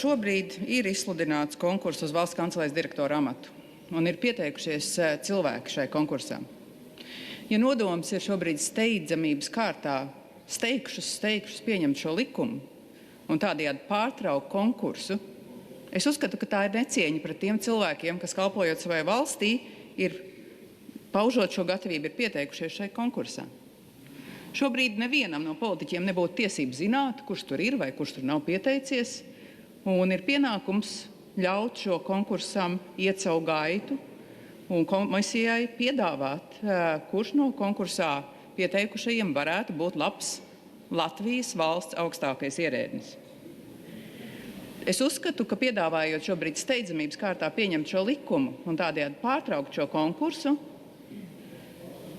šobrīd ir izsludināts konkurss uz valsts kancelēs direktora amatu, un ir pieteikušies cilvēki šai konkursā. Ja nodoms ir šobrīd steidzamības kārtā steigšus pieņemt šo likumu un tādējādi pārtraukt konkursu, es uzskatu, ka tā ir necieņa pret tiem cilvēkiem, kas kalpojot savai valstī, paužot šo gatavību, ir pieteikušies šai konkursā. Šobrīd nevienam no politiķiem nebūtu tiesību zināt, kurš tur ir vai kurš tur nav pieteicies, un ir pienākums ļaut šo konkursam iet savu gaitu un komisijai piedāvāt, kurš no konkursā pieteikušajiem varētu būt labs Latvijas valsts augstākais ierēdnis. Es uzskatu, ka piedāvājot šobrīd steidzamības kārtā pieņemt šo likumu un tādējādi pārtraukt šo konkursu,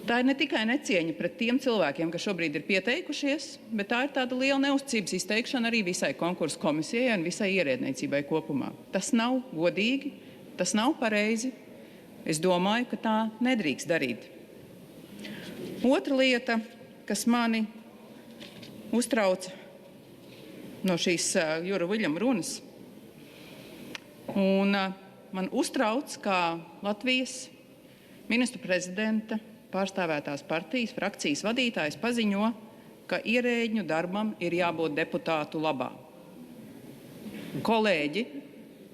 tā ir ne tikai necieņa pret tiem cilvēkiem, kas šobrīd ir pieteikušies, bet tā ir tāda liela neuzticības izteikšana arī visai konkursu komisijai un visai ierēdniecībai kopumā. Tas nav godīgi, tas nav pareizi. Es domāju, ka tā nedrīkst darīt. Otra lieta, kas mani uztrauc no šīs Jura Viļņama runas, un man uztrauc, kā Latvijas ministru prezidenta pārstāvētās partijas frakcijas vadītājs paziņo, ka ierēģņu darbam ir jābūt deputātu labā. Kolēģi,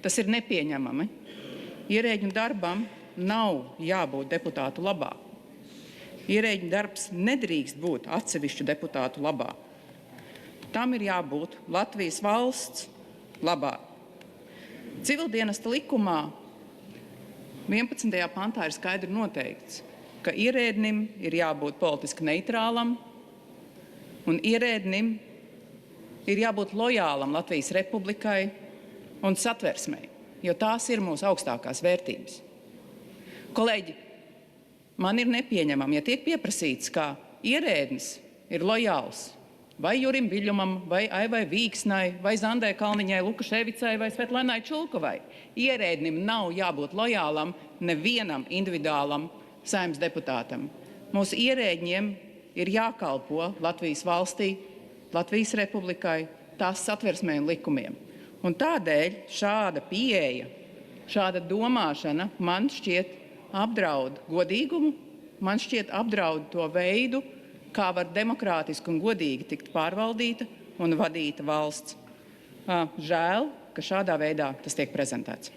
tas ir nepieņemami. Ierēģņu darbam nav jābūt deputātu labā. Ierēģņu darbs nedrīkst būt atsevišķu deputātu labā. Tam ir jābūt Latvijas valsts labā. Civildienesta likumā 11. pantā ir skaidri noteikts, ka ierēdnim ir jābūt politiski neitrālam un ierēdnim ir jābūt lojālam Latvijas Republikai un satversmei, jo tās ir mūsu augstākās vērtības. Kolēģi, man ir nepieņemami, ja tiek pieprasīts, ka ierēdnis ir lojāls vai Jurim Viļņamam, vai Aivai Vīksnai, vai Zandai Kalniņai, Lukaševicai vai Svetlanai Čulkovai. Ierēdnim nav jābūt lojālam nevienam individuālam Saeimas deputātam. Mūsu ierēģiem ir jākalpo Latvijas valstī, Latvijas Republikai, tās satversmē un likumiem. Un tādēļ šāda pieeja, šāda domāšana man šķiet apdraud godīgumu, man šķiet apdraud to veidu, kā var demokrātiski un godīgi tikt pārvaldīta un vadīta valsts. Žēl, ka šādā veidā tas tiek prezentēts.